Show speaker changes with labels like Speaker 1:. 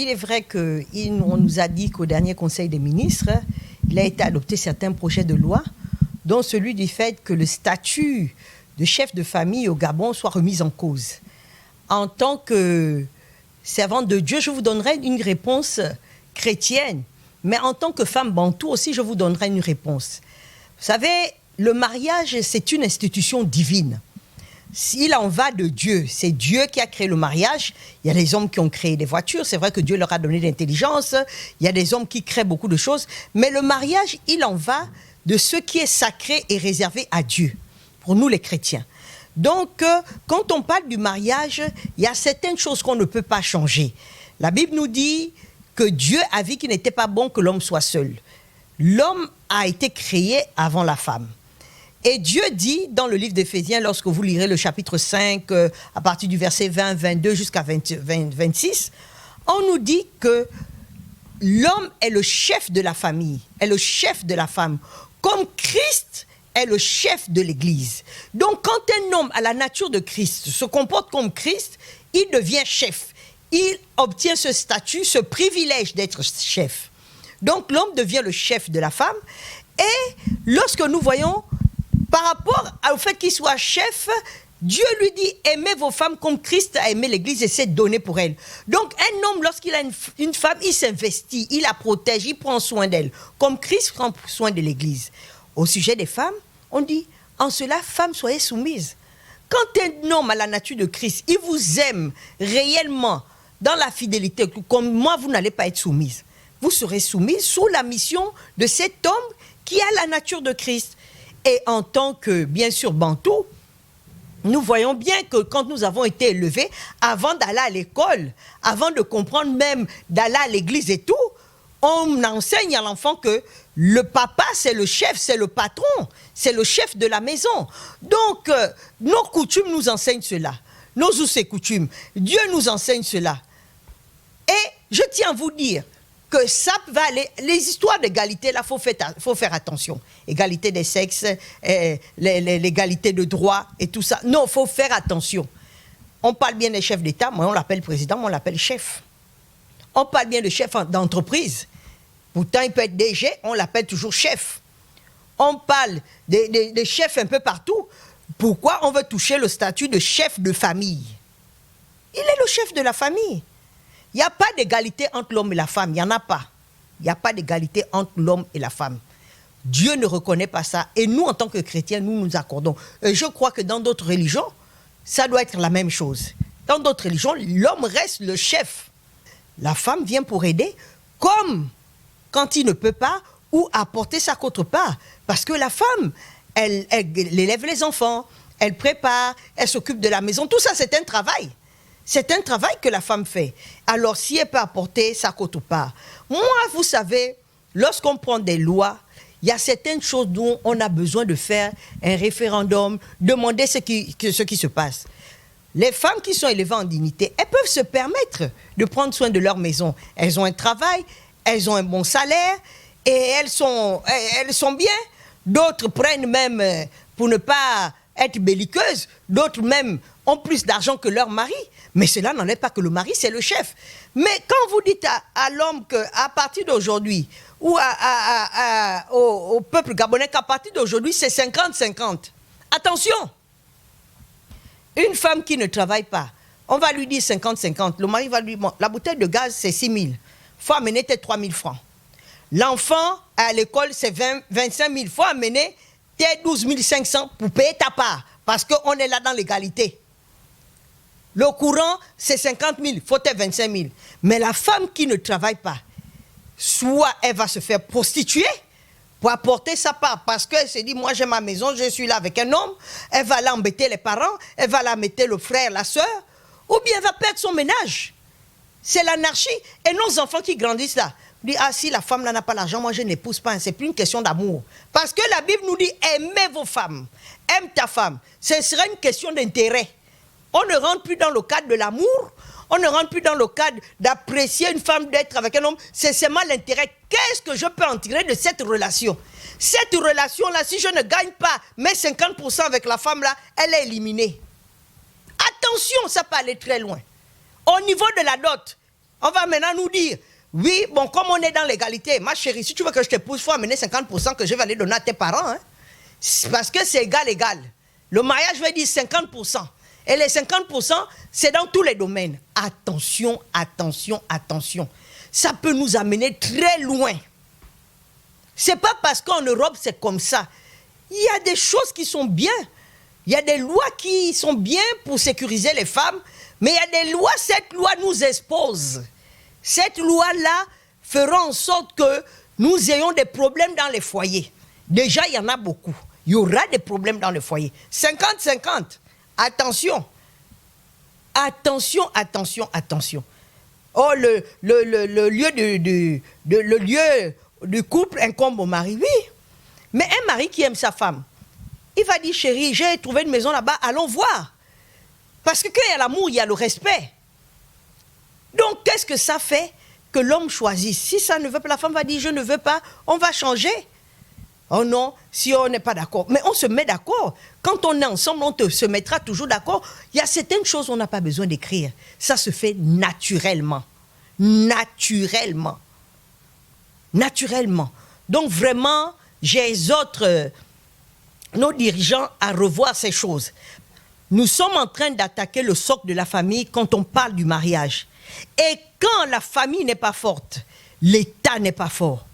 Speaker 1: il est vrai qu'on nous a dit qu'au dernier Conseil des ministres, il a été adopté certains projets de loi, dont celui du fait que le statut de chef de famille au Gabon soit remis en cause. En tant que servante de Dieu, je vous donnerai une réponse chrétienne, mais en tant que femme bantou aussi, je vous donnerai une réponse. Vous savez, le mariage, c'est une institution divine. S'il en va de Dieu, c'est Dieu qui a créé le mariage. Il y a des hommes qui ont créé des voitures, c'est vrai que Dieu leur a donné l'intelligence. Il y a des hommes qui créent beaucoup de choses. Mais le mariage, il en va de ce qui est sacré et réservé à Dieu, pour nous les chrétiens. Donc, quand on parle du mariage, il y a certaines choses qu'on ne peut pas changer. La Bible nous dit que Dieu a vu qu'il n'était pas bon que l'homme soit seul. L'homme a été créé avant la femme. Et Dieu dit dans le livre d'Éphésiens, lorsque vous lirez le chapitre 5, à partir du verset 20, 22 jusqu'à 26, on nous dit que l'homme est le chef de la famille, est le chef de la femme, comme Christ est le chef de l'Église. Donc quand un homme à la nature de Christ se comporte comme Christ, il devient chef. Il obtient ce statut, ce privilège d'être chef. Donc l'homme devient le chef de la femme. Et lorsque nous voyons, par rapport au fait qu'il soit chef, Dieu lui dit, aimez vos femmes comme Christ a aimé l'Église et s'est donné pour elle. Donc un homme, lorsqu'il a une femme, il s'investit, il la protège, il prend soin d'elle, comme Christ prend soin de l'Église. Au sujet des femmes, on dit, en cela, femmes, soyez soumises. Quand un homme à la nature de Christ, il vous aime réellement dans la fidélité, comme moi, vous n'allez pas être soumise. Vous serez soumise sous la mission de cet homme qui a la nature de Christ. Et en tant que, bien sûr, bantou, nous voyons bien que quand nous avons été élevés, avant d'aller à l'école, avant de comprendre même d'aller à l'église et tout, on enseigne à l'enfant que le papa, c'est le chef, c'est le patron, c'est le chef de la maison. Donc, nos coutumes nous enseignent cela. Nos us et coutumes. Dieu nous enseigne cela. Et je tiens à vous dire que ça va aller, les histoires d'égalité, là, faut faire attention. Égalité des sexes, l'égalité de droit et tout ça. Non, il faut faire attention. On parle bien des chefs d'État, moi on l'appelle président, moi on l'appelle chef. On parle bien de chef d'entreprise. Pourtant, il peut être DG, on l'appelle toujours chef. On parle des chefs un peu partout. Pourquoi on veut toucher le statut de chef de famille? Il est le chef de la famille. Il n'y a pas d'égalité entre l'homme et la femme, il n'y en a pas. Il n'y a pas d'égalité entre l'homme et la femme. Dieu ne reconnaît pas ça. Et nous, en tant que chrétiens, nous nous accordons. Et je crois que dans d'autres religions, ça doit être la même chose. Dans d'autres religions, l'homme reste le chef. La femme vient pour aider, comme quand il ne peut pas, ou apporter sa contrepartie. Parce que la femme, elle élève les enfants, elle prépare, elle s'occupe de la maison. Tout ça, c'est un travail. C'est un travail que la femme fait. Alors, si elle peut apporter sa contrepartie. Moi, vous savez, lorsqu'on prend des lois, il y a certaines choses dont on a besoin de faire un référendum, demander ce qui se passe. Les femmes qui sont élevées en dignité, elles peuvent se permettre de prendre soin de leur maison. Elles ont un travail, elles ont un bon salaire, et elles sont bien. D'autres prennent même, pour ne pas être belliqueuses, d'autres même ont plus d'argent que leur mari. Mais cela n'enlève pas que le mari, c'est le chef. Mais quand vous dites à l'homme qu'à partir d'aujourd'hui, ou au peuple gabonais qu'à partir d'aujourd'hui, c'est 50-50. Attention! Une femme qui ne travaille pas, on va lui dire 50-50. Le mari va lui dire, bon, la bouteille de gaz, c'est 6 000. Il faut amener tes 3 000 francs. L'enfant, à l'école, c'est 25 000. Il faut amener tes 12 500 pour payer ta part. Parce qu'on est là dans l'égalité. Le courant, c'est 50 000, il faut être 25 000. Mais la femme qui ne travaille pas, soit elle va se faire prostituer pour apporter sa part. Parce qu'elle se dit, moi j'ai ma maison, je suis là avec un homme. Elle va là embêter les parents, elle va là embêter le frère, la soeur. Ou bien elle va perdre son ménage. C'est l'anarchie. Et nos enfants qui grandissent là, disent, ah si la femme là n'a pas l'argent, moi je n'épouse pas. C'est plus une question d'amour. Parce que la Bible nous dit, aimez vos femmes. Aime ta femme. Ce serait une question d'intérêt. On ne rentre plus dans le cadre de l'amour, on ne rentre plus dans le cadre d'apprécier une femme, d'être avec un homme. C'est seulement l'intérêt. Qu'est-ce que je peux en tirer de cette relation? Cette relation-là, si je ne gagne pas mes 50% avec la femme-là, elle est éliminée. Attention, ça peut aller très loin. Au niveau de la dot, On va maintenant nous dire, oui, bon, comme on est dans l'égalité, ma chérie, si tu veux que je t'épouse, il faut amener 50% que je vais aller donner à tes parents. Hein? Parce que c'est égal, égal. Le mariage veut dire 50%. Et les 50%, c'est dans tous les domaines. Attention, attention, attention. Ça peut nous amener très loin. C'est pas parce qu'en Europe, c'est comme ça. Il y a des choses qui sont bien. Il y a des lois qui sont bien pour sécuriser les femmes. Mais il y a des lois, cette loi nous expose. Cette loi-là fera en sorte que nous ayons des problèmes dans les foyers. Déjà, il y en a beaucoup. Il y aura des problèmes dans les foyers. 50-50. Attention. Attention, attention, attention. Oh, le lieu du couple incombe au mari. Oui. Mais un mari qui aime sa femme, il va dire, chérie, j'ai trouvé une maison là-bas, allons voir. Parce que quand il y a l'amour, il y a le respect. Donc, qu'est-ce que ça fait que l'homme choisisse? Si ça ne veut pas, la femme va dire, je ne veux pas, on va changer. Oh non, si on n'est pas d'accord. Mais on se met d'accord. Quand on est ensemble, se mettra toujours d'accord. Il y a certaines choses on n'a pas besoin d'écrire. Ça se fait naturellement. Naturellement. Naturellement. Donc vraiment, j'exhorte nos dirigeants à revoir ces choses. Nous sommes en train d'attaquer le socle de la famille quand on parle du mariage. Et quand la famille n'est pas forte, l'État n'est pas fort.